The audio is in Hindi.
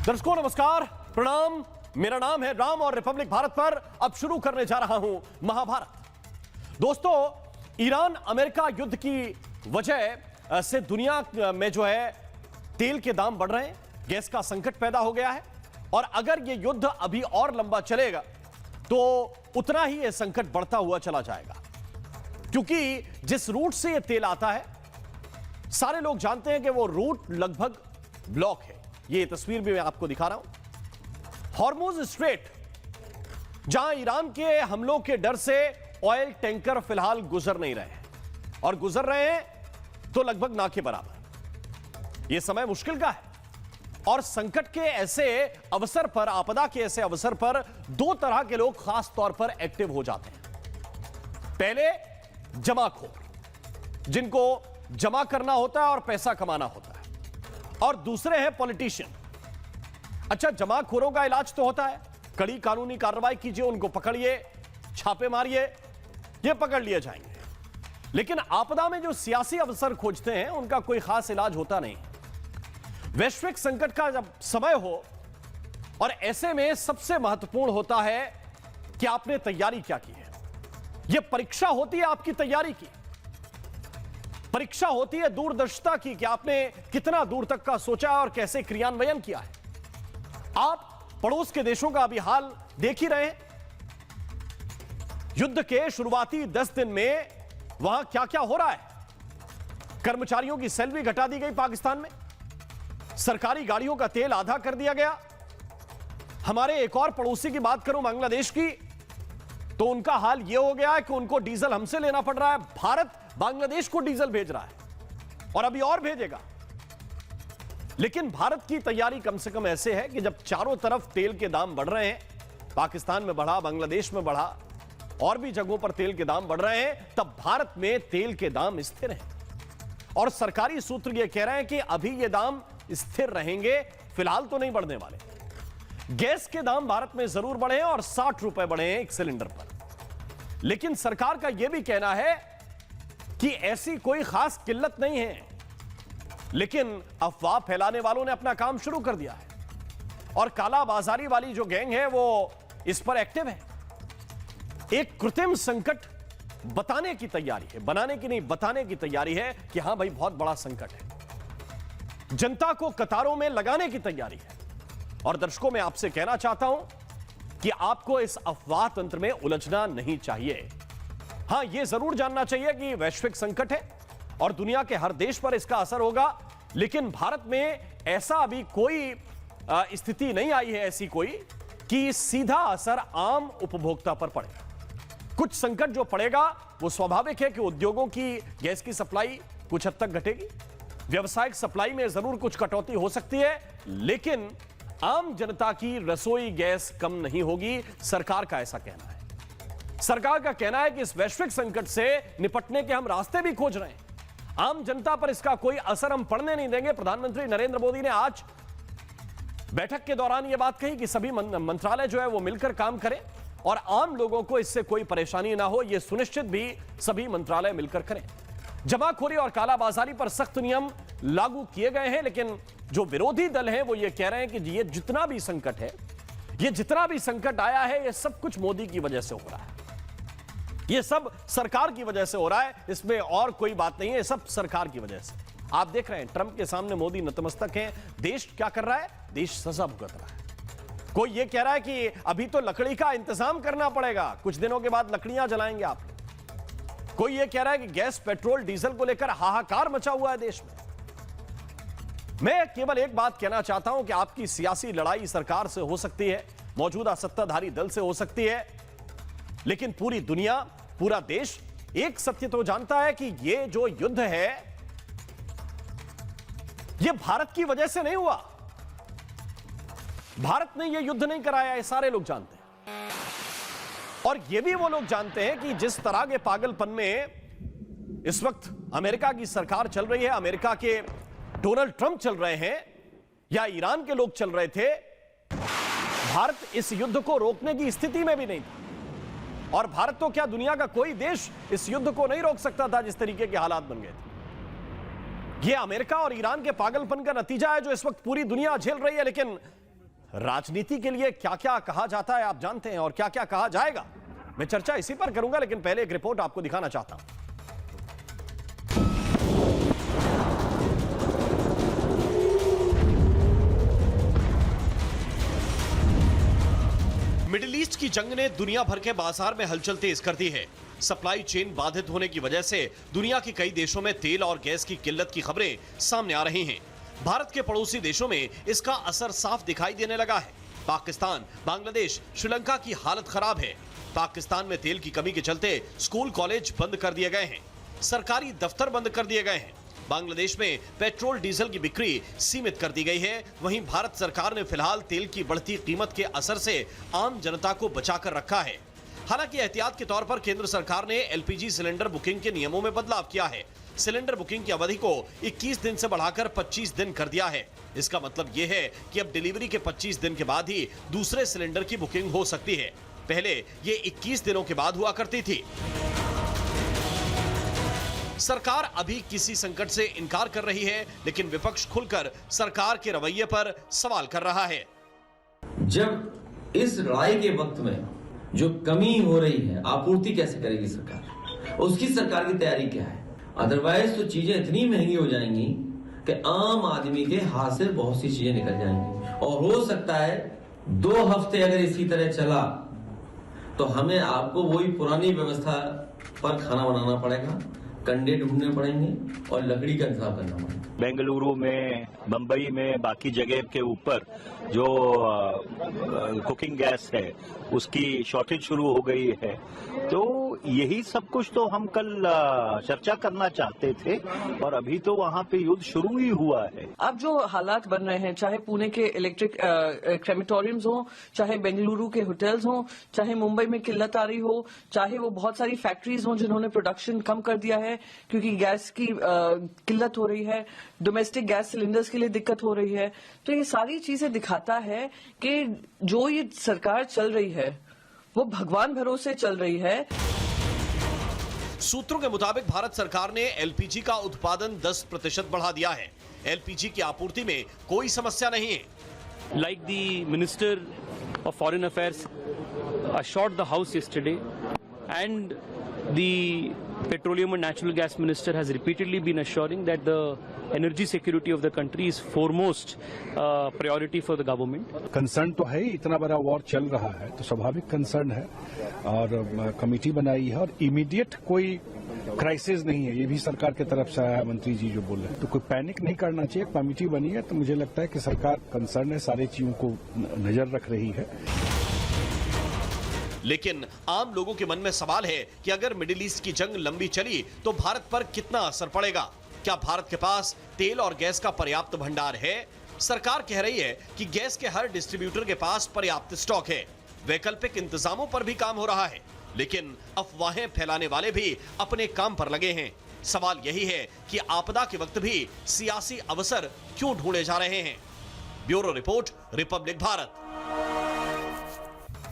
दर्शकों नमस्कार, प्रणाम। मेरा नाम है राम और रिपब्लिक भारत पर अब शुरू करने जा रहा हूं महाभारत। दोस्तों, ईरान अमेरिका युद्ध की वजह से दुनिया में जो है तेल के दाम बढ़ रहे हैं, गैस का संकट पैदा हो गया है और अगर यह युद्ध अभी और लंबा चलेगा तो उतना ही यह संकट बढ़ता हुआ चला जाएगा, क्योंकि जिस रूट से यह तेल आता है सारे लोग जानते हैं कि वो रूट लगभग ब्लॉक है। ये तस्वीर भी मैं आपको दिखा रहा हूं। हॉर्मुज स्ट्रेट, जहां ईरान के हमलों के डर से ऑयल टैंकर फिलहाल गुजर नहीं रहे हैं और गुजर रहे हैं तो लगभग ना के बराबर। यह समय मुश्किल का है और संकट के ऐसे अवसर पर, आपदा के ऐसे अवसर पर दो तरह के लोग खास तौर पर एक्टिव हो जाते हैं। पहले जमाखोर, जिनको जमा करना होता है और पैसा कमाना होता है, और दूसरे हैं पॉलिटिशियन। अच्छा, जमाखोरों का इलाज तो होता है, कड़ी कानूनी कार्रवाई कीजिए, उनको पकड़िए, छापे मारिए, ये पकड़ लिए जाएंगे। लेकिन आपदा में जो सियासी अवसर खोजते हैं उनका कोई खास इलाज होता नहीं। वैश्विक संकट का जब समय हो और ऐसे में सबसे महत्वपूर्ण होता है कि आपने तैयारी क्या की है। यह परीक्षा होती है आपकी तैयारी की, परीक्षा होती है दूरदर्शिता की कि आपने कितना दूर तक का सोचा और कैसे क्रियान्वयन किया है। आप पड़ोस के देशों का अभी हाल देख ही रहे हैं। युद्ध के शुरुआती 10 दिन में वहां क्या क्या हो रहा है। कर्मचारियों की सैलरी घटा दी गई पाकिस्तान में, सरकारी गाड़ियों का तेल आधा कर दिया गया। हमारे एक और पड़ोसी की बात करूं, बांग्लादेश की, तो उनका हाल यह हो गया है कि उनको डीजल हमसे लेना पड़ रहा है। भारत बांग्लादेश को डीजल भेज रहा है और अभी और भेजेगा। लेकिन भारत की तैयारी कम से कम ऐसे है कि जब चारों तरफ तेल के दाम बढ़ रहे हैं, पाकिस्तान में बढ़ा, बांग्लादेश में बढ़ा, और भी जगहों पर तेल के दाम बढ़ रहे हैं, तब भारत में तेल के दाम स्थिर हैं। और सरकारी सूत्र यह कह रहे हैं कि अभी ये दाम स्थिर रहेंगे, फिलहाल तो नहीं बढ़ने वाले। गैस के दाम भारत में जरूर बढ़े हैं और 60 रुपए बढ़े हैं एक सिलेंडर पर। लेकिन सरकार का यह भी कहना है कि ऐसी कोई खास किल्लत नहीं है। लेकिन अफवाह फैलाने वालों ने अपना काम शुरू कर दिया है और काला बाजारी वाली जो गैंग है वो इस पर एक्टिव है। एक कृत्रिम संकट बताने की तैयारी है, बनाने की नहीं, बताने की तैयारी है कि हां भाई बहुत बड़ा संकट है। जनता को कतारों में लगाने की तैयारी है। और दर्शकों, मैं आपसे कहना चाहता हूं कि आपको इस अफवाह तंत्र में उलझना नहीं चाहिए। हां, यह जरूर जानना चाहिए कि वैश्विक संकट है और दुनिया के हर देश पर इसका असर होगा, लेकिन भारत में ऐसा अभी कोई स्थिति नहीं आई है, ऐसी कोई, कि सीधा असर आम उपभोक्ता पर पड़ेगा। कुछ संकट जो पड़ेगा वो स्वाभाविक है कि उद्योगों की गैस की सप्लाई कुछ हद तक घटेगी, व्यावसायिक सप्लाई में जरूर कुछ कटौती हो सकती है, लेकिन आम जनता की रसोई गैस कम नहीं होगी। सरकार का ऐसा कहना है। सरकार का कहना है कि इस वैश्विक संकट से निपटने के हम रास्ते भी खोज रहे हैं। आम जनता पर इसका कोई असर हम पड़ने नहीं देंगे। प्रधानमंत्री नरेंद्र मोदी ने आज बैठक के दौरान यह बात कही कि सभी मंत्रालय जो है वो मिलकर काम करें और आम लोगों को इससे कोई परेशानी ना हो, यह सुनिश्चित भी सभी मंत्रालय मिलकर करें। जमाखोरी और कालाबाजारी पर सख्त नियम लागू किए गए हैं, लेकिन जो विरोधी दल है वो ये कह रहे हैं कि ये जितना भी संकट है, ये जितना भी संकट आया है, ये सब कुछ मोदी की वजह से हो रहा है, ये सब सरकार की वजह से हो रहा है, इसमें और कोई बात नहीं है, सब सरकार की वजह से। आप देख रहे हैं ट्रंप के सामने मोदी नतमस्तक हैं। देश क्या कर रहा है? देश सजा भुगत रहा है। कोई ये कह रहा है कि अभी तो लकड़ी का इंतजाम करना पड़ेगा, कुछ दिनों के बाद लकड़ियां जलाएंगे आप। कोई ये कह रहा है कि गैस, पेट्रोल, डीजल को लेकर हाहाकार मचा हुआ है देश में। मैं केवल एक बात कहना चाहता हूं कि आपकी सियासी लड़ाई सरकार से हो सकती है, मौजूदा सत्ताधारी दल से हो सकती है, लेकिन पूरी दुनिया, पूरा देश एक सत्य तो जानता है कि यह जो युद्ध है यह भारत की वजह से नहीं हुआ। भारत ने यह युद्ध नहीं कराया, ये सारे लोग जानते हैं। और यह भी वो लोग जानते हैं कि जिस तरह के पागलपन में इस वक्त अमेरिका की सरकार चल रही है, अमेरिका के डोनाल्ड ट्रंप चल रहे हैं या ईरान के लोग चल रहे थे, भारत इस युद्ध को रोकने की स्थिति में भी नहीं था। और भारत तो क्या, दुनिया का कोई देश इस युद्ध को नहीं रोक सकता था जिस तरीके के हालात बन गए थे। यह अमेरिका और ईरान के पागलपन का नतीजा है जो इस वक्त पूरी दुनिया झेल रही है। लेकिन राजनीति के लिए क्या क्या कहा जाता है आप जानते हैं, और क्या क्या कहा जाएगा, मैं चर्चा इसी पर करूंगा। लेकिन पहले एक रिपोर्ट आपको दिखाना चाहता हूं। मिडिल ईस्ट की जंग ने दुनिया भर के बाजार में हलचल तेज कर दी है। सप्लाई चेन बाधित होने की वजह से दुनिया के कई देशों में तेल और गैस की किल्लत की खबरें सामने आ रही हैं। भारत के पड़ोसी देशों में इसका असर साफ दिखाई देने लगा है। पाकिस्तान, बांग्लादेश, श्रीलंका की हालत खराब है। पाकिस्तान में तेल की कमी के चलते स्कूल कॉलेज बंद कर दिए गए हैं, सरकारी दफ्तर बंद कर दिए गए हैं। बांग्लादेश में पेट्रोल डीजल की बिक्री सीमित कर दी गई है। वहीं भारत सरकार ने फिलहाल तेल की बढ़ती कीमत के असर से आम जनता को बचाकर रखा है। हालांकि एहतियात के तौर पर केंद्र सरकार ने एलपीजी सिलेंडर बुकिंग के नियमों में बदलाव किया है। सिलेंडर बुकिंग की अवधि को 21 दिन से बढ़ाकर 25 दिन कर दिया है। इसका मतलब यह है कि अब डिलीवरी के 25 दिन के बाद ही दूसरे सिलेंडर की बुकिंग हो सकती है। पहले ये 21 दिनों के बाद हुआ करती थी। सरकार अभी किसी संकट से इनकार कर रही है, लेकिन विपक्ष खुलकर सरकार के रवैये पर सवाल कर रहा है। जब इस लड़ाई के वक्त में जो कमी हो रही है, आपूर्ति कैसे करेगी सरकार, उसकी सरकार की तैयारी क्या है? अदरवाइज तो चीजें इतनी महंगी हो जाएंगी कि आम आदमी के हाथ से बहुत सी चीजें निकल जाएंगी। और हो सकता है 2 हफ्ते अगर इसी तरह चला तो हमें आपको वही पुरानी व्यवस्था पर खाना बनाना पड़ेगा, कंडे ढूंढने पड़ेंगे और लकड़ी का इंतजाम करना पड़ेगा। बेंगलुरु में, बंबई में, बाकी जगह के ऊपर जो कुकिंग गैस है उसकी शॉर्टेज शुरू हो गई है। तो यही सब कुछ तो हम कल चर्चा करना चाहते थे और अभी तो वहाँ पे युद्ध शुरू ही हुआ है। अब जो हालात बन रहे हैं, चाहे पुणे के इलेक्ट्रिक क्रेमेटोरियम्स हो, चाहे बेंगलुरु के होटल्स हो, चाहे मुंबई में किल्लत आ रही हो, चाहे वो बहुत सारी फैक्ट्रीज हो जिन्होंने प्रोडक्शन कम कर दिया है क्योंकि गैस की किल्लत हो रही है, डोमेस्टिक गैस सिलेंडर्स के लिए दिक्कत हो रही है। तो ये सारी चीजें दिखाता है कि जो ये सरकार चल रही है वो भगवान भरोसे चल रही है। सूत्रों के मुताबिक भारत सरकार ने एलपीजी का उत्पादन 10% बढ़ा दिया है। एलपीजी की आपूर्ति में कोई समस्या नहीं है। Like the Minister of Foreign Affairs assured the House yesterday, and the Petroleum and Natural Gas Minister has repeatedly been assuring that the energy security of the country is foremost priority for the government. Concern तो है, इतना बड़ा वॉर चल रहा है तो स्वाभाविक कंसर्न है और कमेटी बनाई है और इमीडिएट कोई क्राइसिस नहीं है। ये भी सरकार की तरफ से आया, मंत्री जी जो बोल रहे हैं, तो कोई पैनिक नहीं करना चाहिए। कमेटी बनी है तो मुझे लगता है कि सरकार कंसर्न है, सारी चीजों को नजर रख रही है। लेकिन आम लोगों के मन में सवाल है कि अगर मिडिल ईस्ट की जंग लंबी चली तो भारत पर कितना असर पड़ेगा? क्या भारत के पास तेल और गैस का पर्याप्त भंडार है? सरकार कह रही है कि गैस के हर डिस्ट्रीब्यूटर के पास पर्याप्त स्टॉक है। वैकल्पिक इंतजामों पर भी काम हो रहा है, लेकिन अफवाहें फैलाने वाले भी अपने काम पर लगे हैं। सवाल यही है कि आपदा के वक्त भी सियासी अवसर क्यों ढूंढे जा रहे हैं? Bureau report, Republic Bharat.